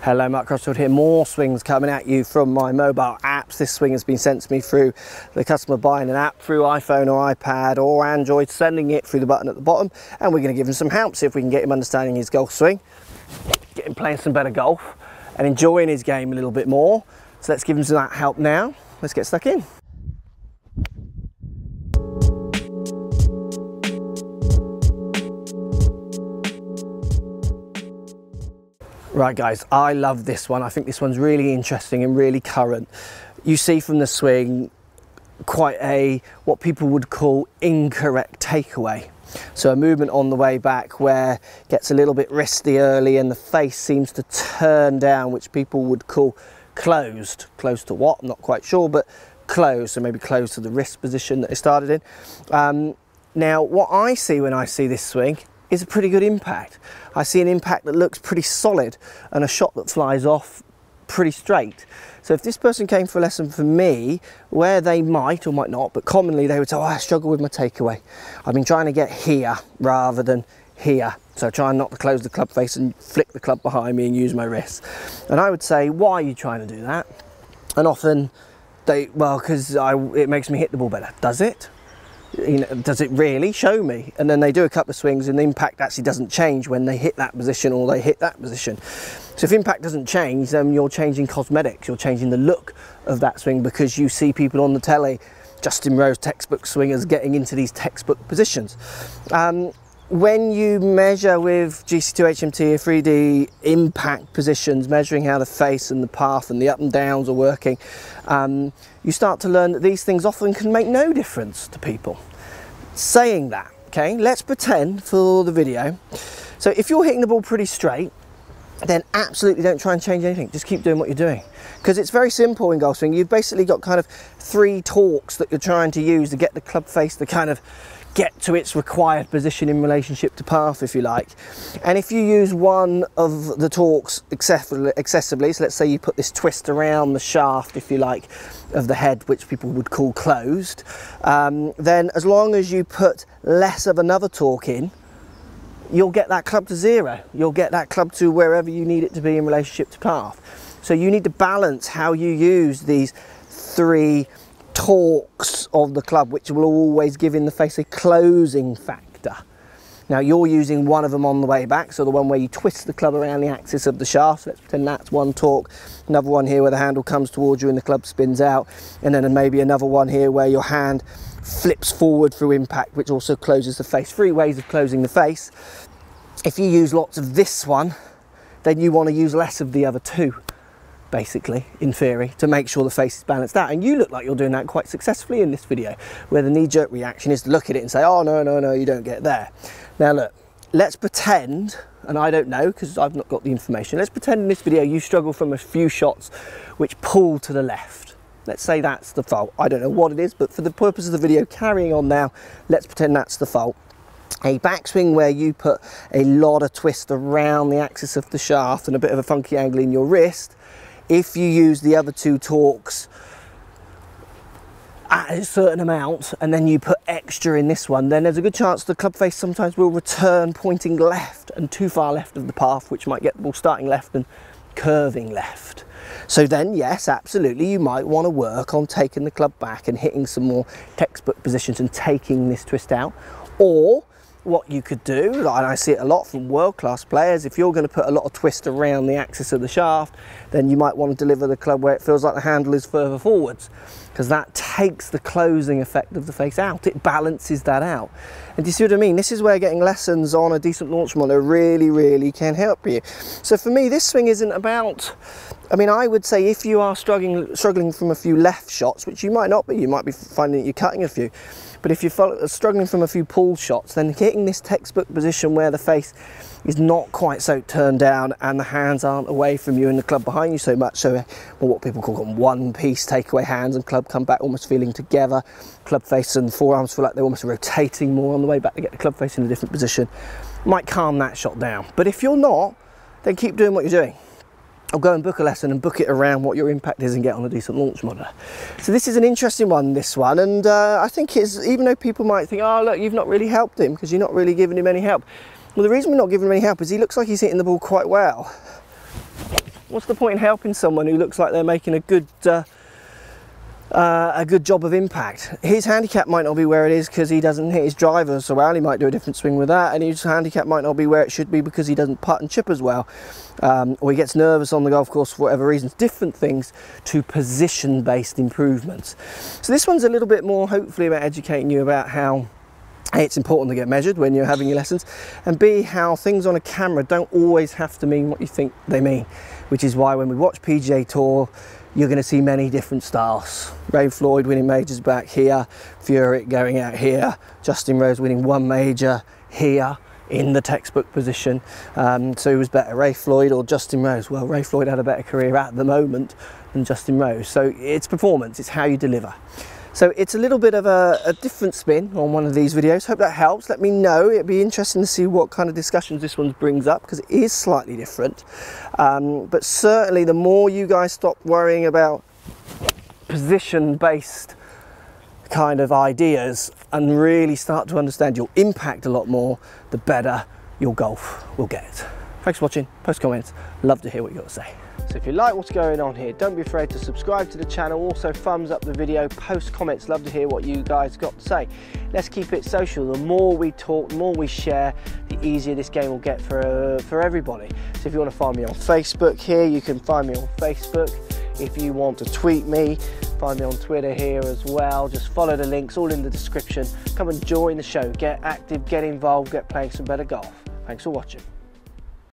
Hello, Mark Crossfield here. More swings coming at you from my mobile apps. This swing has been sent to me through the customer buying an app through iPhone or iPad or Android, sending it through the button at the bottom, and we're going to give him some help, see if we can get him understanding his golf swing, get him playing some better golf and enjoying his game a little bit more. So let's give him some of that help now. Let's get stuck in. Right guys, I love this one. I think this one's really interesting and really current. You see from the swing quite a, what people would call incorrect takeaway. So a movement on the way back where it gets a little bit wristy early and the face seems to turn down, which people would call closed. Closed to what? I'm not quite sure, but closed. So maybe closed to the wrist position that it started in. Now, what I see when I see this swing is a pretty good impact. I see an impact that looks pretty solid and a shot that flies off pretty straight. So if this person came for a lesson from me, where they might or might not, but commonly they would say, oh, I struggle with my takeaway. I've been trying to get here rather than here. So try not to close the club face and flick the club behind me and use my wrist. And I would say, why are you trying to do that? And often they, well, because it makes me hit the ball better. Does it? You know, does it really? Show me. And then they do a couple of swings and the impact actually doesn't change when they hit that position or they hit that position. So if impact doesn't change, then you're changing cosmetics, you're changing the look of that swing, because you see people on the telly, Justin Rose textbook swingers, getting into these textbook positions. When you measure with GC2 HMT or 3D impact positions, measuring how the face and the path and the up and downs are working, you start to learn that these things often can make no difference to people. Saying that, okay, let's pretend for the video. So if you're hitting the ball pretty straight, then absolutely don't try and change anything. Just keep doing what you're doing. Because it's very simple in golf swing. You've basically got kind of 3 torques that you're trying to use to get the club face to kind of get to its required position in relationship to path, if you like. And if you use one of the torques excessively, so let's say you put this twist around the shaft, if you like, of the head, which people would call closed, then as long as you put less of another torque in, you'll get that club to 0. You'll get that club to wherever you need it to be in relationship to path. So you need to balance how you use these 3 torques of the club, which will always give in the face a closing factor. Now you're using one of them on the way back, so the one where you twist the club around the axis of the shaft. Let's pretend that's one torque. Another one here where the handle comes towards you and the club spins out, and then maybe another one here where your hand flips forward through impact, which also closes the face. 3 ways of closing the face. If you use lots of this one, then you want to use less of the other 2. Basically, in theory, to make sure the face is balanced out. And you look like you're doing that quite successfully in this video, where the knee-jerk reaction is to look at it and say, oh, no, no, no, you don't get there. Now look, let's pretend, and I don't know because I've not got the information, let's pretend in this video you struggle from a few shots which pull to the left. Let's say that's the fault. I don't know what it is, but for the purpose of the video, carrying on now, let's pretend that's the fault. A backswing where you put a lot of twist around the axis of the shaft and a bit of a funky angle in your wrist. If you use the other 2 torques at a certain amount and then you put extra in this one, then there's a good chance the club face sometimes will return pointing left and too far left of the path, which might get the ball starting left and curving left. So then, yes, absolutely, you might want to work on taking the club back and hitting some more textbook positions and taking this twist out. Or what you could do, and I see it a lot from world-class players, if you're going to put a lot of twist around the axis of the shaft, then you might want to deliver the club where it feels like the handle is further forwards, because that takes the closing effect of the face out. It balances that out. And do you see what I mean? This is where getting lessons on a decent launch monitor really, really can help you. So for me, this swing isn't about, I mean, I would say if you are struggling from a few left shots, which you might not be, you might be finding that you're cutting a few, but if you're struggling from a few pull shots, then hitting this textbook position where the face is not quite so turned down and the hands aren't away from you and the club behind you so much, so well, what people call one-piece takeaway, hands and club come back almost feeling together, club face and forearms feel like they're almost rotating more on the way back to get the club face in a different position, might calm that shot down. But if you're not, then keep doing what you're doing. Or go and book a lesson and book it around what your impact is and get on a decent launch monitor. So this is an interesting one, this one, and I think it's, even though people might think, oh look, you've not really helped him because you're not really giving him any help. Well, the reason we're not giving him any help is he looks like he's hitting the ball quite well. What's the point in helping someone who looks like they're making a good job of impact? His handicap might not be where it is because he doesn't hit his driver so well. He might do a different swing with that, and his handicap might not be where it should be because he doesn't putt and chip as well, or he gets nervous on the golf course for whatever reasons. Different things to position-based improvements. So this one's a little bit more hopefully about educating you about how A, it's important to get measured when you're having your lessons, and B, how things on a camera don't always have to mean what you think they mean, which is why when we watch PGA Tour, you're going to see many different styles. Ray Floyd winning majors back here, Furyk going out here, Justin Rose winning one major here in the textbook position. So who was better, Ray Floyd or Justin Rose? Well, Ray Floyd had a better career at the moment than Justin Rose. So it's performance, it's how you deliver. So it's a little bit of a different spin on one of these videos. Hope that helps. Let me know. It'd be interesting to see what kind of discussions this one brings up, because it is slightly different. But certainly the more you guys stop worrying about position-based kind of ideas and really start to understand your impact a lot more, the better your golf will get. Thanks for watching. Post comments. Love to hear what you've got to say. So if you like what's going on here, don't be afraid to subscribe to the channel. Also thumbs up the video, post comments. Love to hear what you guys got to say. Let's keep it social. The more we talk, the more we share, the easier this game will get for everybody. So if you want to find me on Facebook here, you can find me on Facebook. If you want to tweet me, find me on Twitter here as well. Just follow the links, all in the description. Come and join the show. Get active, get involved, get playing some better golf. Thanks for watching.